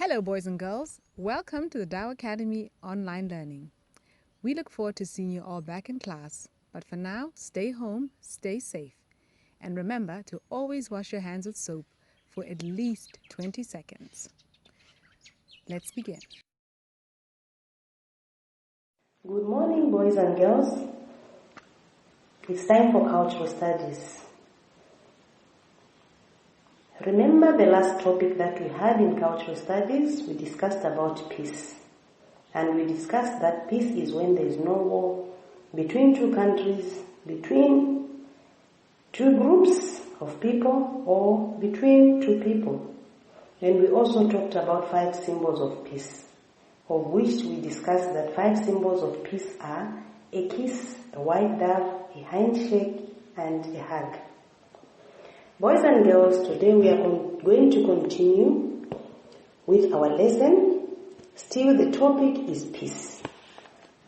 Hello, boys and girls. Welcome to the Dow Academy Online Learning. We look forward to seeing you all back in class. But for now, stay home, stay safe. And remember to always wash your hands with soap for at least 20 seconds. Let's begin. Good morning, boys and girls. It's time for cultural studies. Remember the last topic that we had in cultural studies? We discussed about peace. And we discussed that peace is when there is no war between two countries, between two groups of people, or between two people. And we also talked about 5 symbols of peace, of which we discussed that 5 symbols of peace are a kiss, a white dove, a handshake, and a hug. Boys and girls, today we are going to continue with our lesson. Still the topic is peace.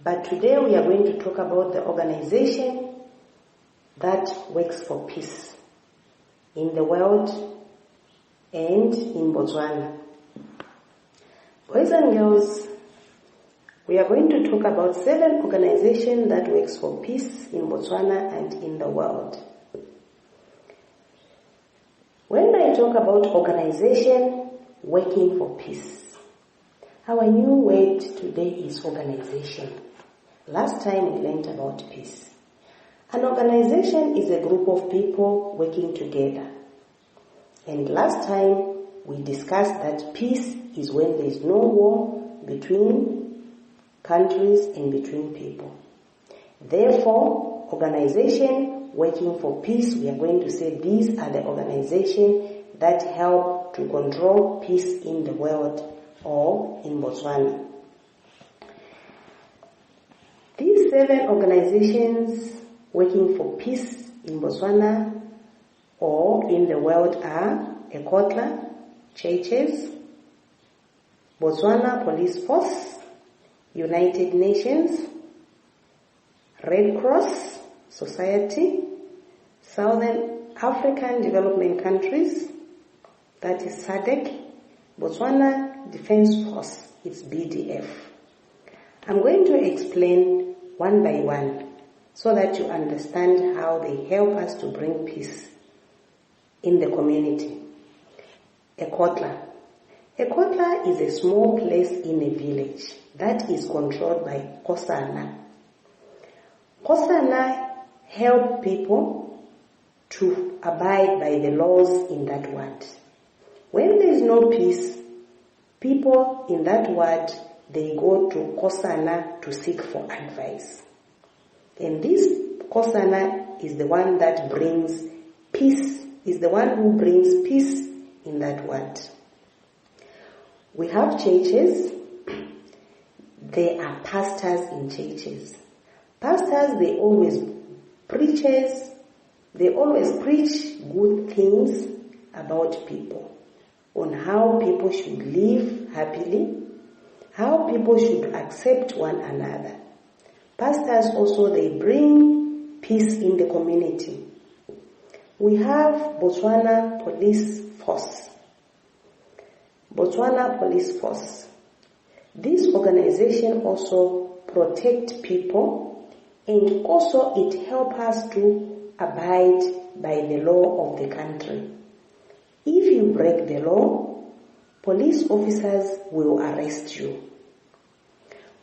But today we are going to talk about the organization that works for peace in the world and in Botswana. Boys and girls, we are going to talk about 7 organizations that works for peace in Botswana and in the world. When I talk about organization working for peace, our new word today is organization. Last time we learned about peace. An organization is a group of people working together. And last time we discussed that peace is when there is no war between countries and between people. Therefore, organization working for peace, we are going to say these are the organizations that help to control peace in the world or in Botswana. These 7 organizations working for peace in Botswana or in the world are Ekotla, churches, Botswana Police Force, United Nations, Red Cross Society, Southern African Development Countries, that is SADIC, Botswana Defense Force, it's BDF. I'm going to explain one by one so that you understand how they help us to bring peace in the community. Ekotla. Ekotla is a small place in a village that is controlled by Kosana. Kosana help people to abide by the laws in that ward. When there is no peace, people in that ward, they go to Kosana to seek for advice. And this Kosana is the one that brings peace, is the one who brings peace in that ward. We have churches. There are pastors in churches. Pastors, they always preach good things about people, on how people should live happily, how people should accept one another. Pastors also, they bring peace in the community. We have Botswana Police Force. Botswana Police Force. This organization also protect people, and also it helps us to abide by the law of the country. If you break the law, police officers will arrest you.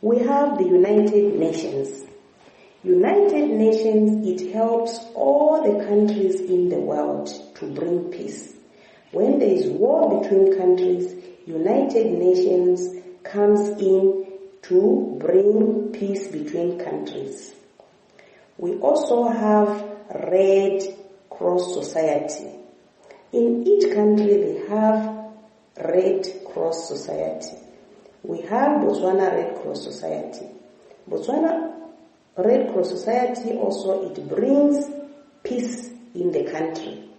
We have the United Nations. United Nations, it helps all the countries in the world to bring peace. When there is war between countries, United Nations comes in to bring peace between countries. We also have Red Cross Society. In each country they have Red Cross Society. We have Botswana Red Cross Society. Botswana Red Cross Society also, it brings peace in the country.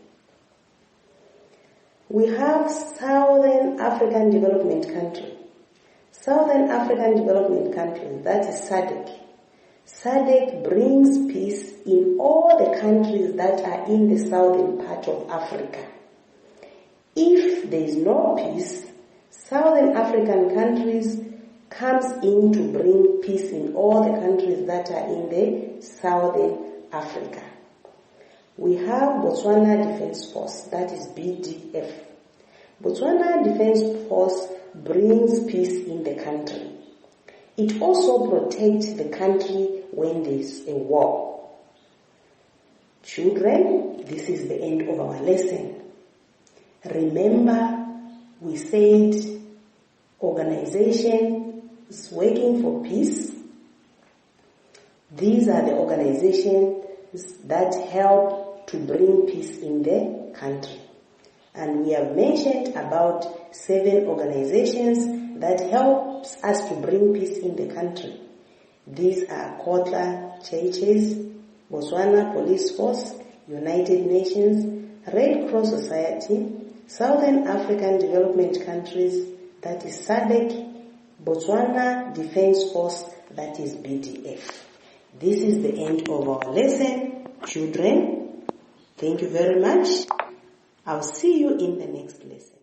We have Southern African Development Country. Southern African Development Country, that is SADIC. SADC brings peace in all the countries that are in the southern part of Africa. If there is no peace, Southern African countries comes in to bring peace in all the countries that are in the Southern Africa. We have Botswana Defense Force, that is BDF. Botswana Defense Force brings peace in the country. It also protects the country when there is a war. Children, this is the end of our lesson. Remember, we said organizations working for peace. These are the organizations that help to bring peace in the country. And we have mentioned about 7 organizations that helps us to bring peace in the country. These are Kotla Churches, Botswana Police Force, United Nations, Red Cross Society, Southern African Development Countries, that is SADIC, Botswana Defense Force, that is BDF. This is the end of our lesson, children. Thank you very much. I'll see you in the next lesson.